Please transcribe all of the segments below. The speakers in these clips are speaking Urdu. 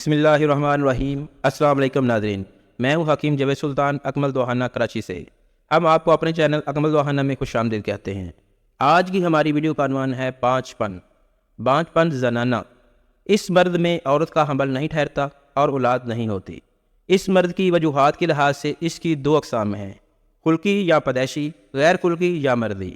بسم اللہ الرحمن الرحیم۔ السلام علیکم ناظرین، میں ہوں حکیم جاوید سلطان اکمل دواخانہ کراچی سے۔ ہم آپ کو اپنے چینل اکمل دواخانہ میں خوش آمدید کہتے ہیں۔ آج کی ہماری ویڈیو کا عنوان ہے پانچ پن زنانہ۔ اس مرد میں عورت کا حمل نہیں ٹھہرتا اور اولاد نہیں ہوتی۔ اس مرد کی وجوہات کے لحاظ سے اس کی دو اقسام ہیں: خلقی یا پیدائشی، غیر خلقی یا مرضی۔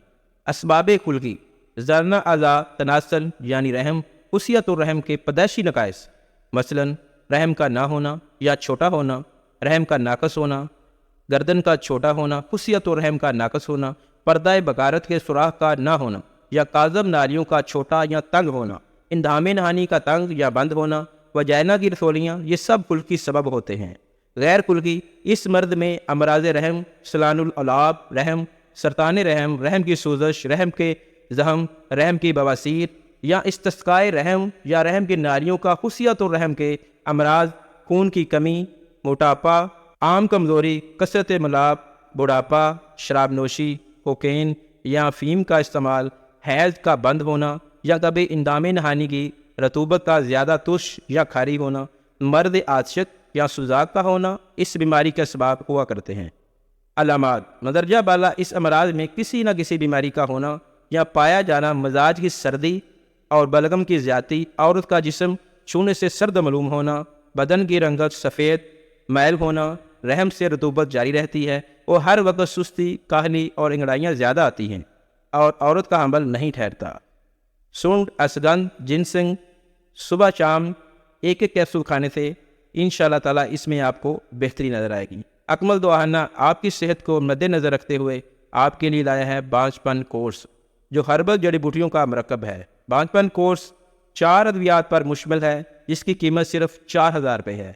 اسباب خلقی: زنانہ اعضاء تناسل یعنی رحم، خصیت الرحم کے پیدائشی نقائص، مثلا رحم کا نہ ہونا یا چھوٹا ہونا، رحم کا ناقص ہونا، گردن کا چھوٹا ہونا، خصیت الرحم کا ناقص ہونا، پردہ بکارت کے سوراخ کا نہ ہونا یا کاظم نالیوں کا چھوٹا یا تنگ ہونا، اندام نہانی کا تنگ یا بند ہونا، وجائنا کی رسولیاں، یہ سب خلقی سبب ہوتے ہیں۔ غیر خلقی: اس مرد میں امراض رحم، سلان العلاب رحم، سرطان رحم، رحم کی سوزش، رحم کے زخم، رحم کی بواسیر یا استسقائے رحم یا رحم کی نالیوں کا، خصیت الرحم کے امراض، خون کی کمی، موٹاپا، عام کمزوری، کثرت ملاب، بڑھاپا، شراب نوشی، کوکین یا افیم کا استعمال، حیض کا بند ہونا یا کبھی اندام نہانی کی رطوبت کا زیادہ تش یا کھاری ہونا، مرد عاشق یا سوزاک کا ہونا اس بیماری کے اسباب ہوا کرتے ہیں۔ علامات: مندرجہ بالا اس امراض میں کسی نہ کسی بیماری کا ہونا یا پایا جانا، مزاج کی سردی اور بلغم کی زیادتی، عورت کا جسم چھونے سے سرد معلوم ہونا، بدن کی رنگت سفید میل ہونا، رحم سے رطوبت جاری رہتی ہے اور ہر وقت سستی، کاہلی اور انگڑائیاں زیادہ آتی ہیں اور عورت کا حمل نہیں ٹھہرتا۔ سونڈ، اسگند، جنسنگ صبح شام ایک کیپسول کھانے سے انشاءاللہ تعالیٰ اس میں آپ کو بہتری نظر آئے گی۔ اکمل دواخانہ آپ کی صحت کو مد نظر رکھتے ہوئے آپ کے لیے لایا ہے پانچ پن کورس، جو ہربل جڑی بوٹیوں کا مرکب ہے۔ پانچ پن کورس 4 ادویات پر مشتمل ہے، جس کی قیمت صرف 4000 روپے ہے،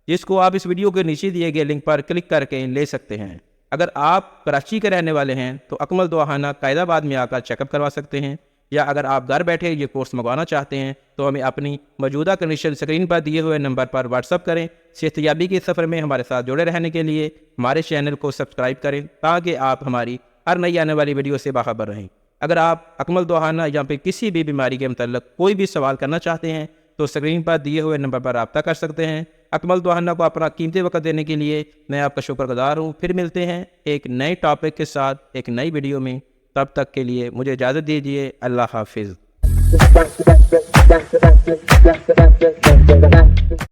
جس کو آپ اس ویڈیو کے نیچے دیے گئے لنک پر کلک کر کے لے سکتے ہیں۔ اگر آپ کراچی کے رہنے والے ہیں تو اکمل دواخانہ قائد آباد میں آ کر چیک اپ کروا سکتے ہیں، یا اگر آپ گھر بیٹھے یہ کورس منگوانا چاہتے ہیں تو ہمیں اپنی موجودہ کنڈیشن اسکرین پر دیے ہوئے نمبر پر واٹس اپ کریں۔ صحت یابی کے سفر میں ہمارے ساتھ جڑے رہنے کے لیے ہمارے چینل کو سبسکرائب کریں تاکہ آپ ہماری ہر نئی آنے والی ویڈیو سے باخبر رہیں۔ اگر آپ اکمل دواخانہ یا پھر کسی بھی بیماری کے متعلق کوئی بھی سوال کرنا چاہتے ہیں تو اسکرین پر دیے ہوئے نمبر پر رابطہ کر سکتے ہیں۔ اکمل دواخانہ کو اپنا قیمتی وقت دینے کے لیے میں آپ کا شکر گزار ہوں۔ پھر ملتے ہیں ایک نئے ٹاپک کے ساتھ ایک نئی ویڈیو میں، تب تک کے لیے مجھے اجازت دیجیے۔ اللہ حافظ۔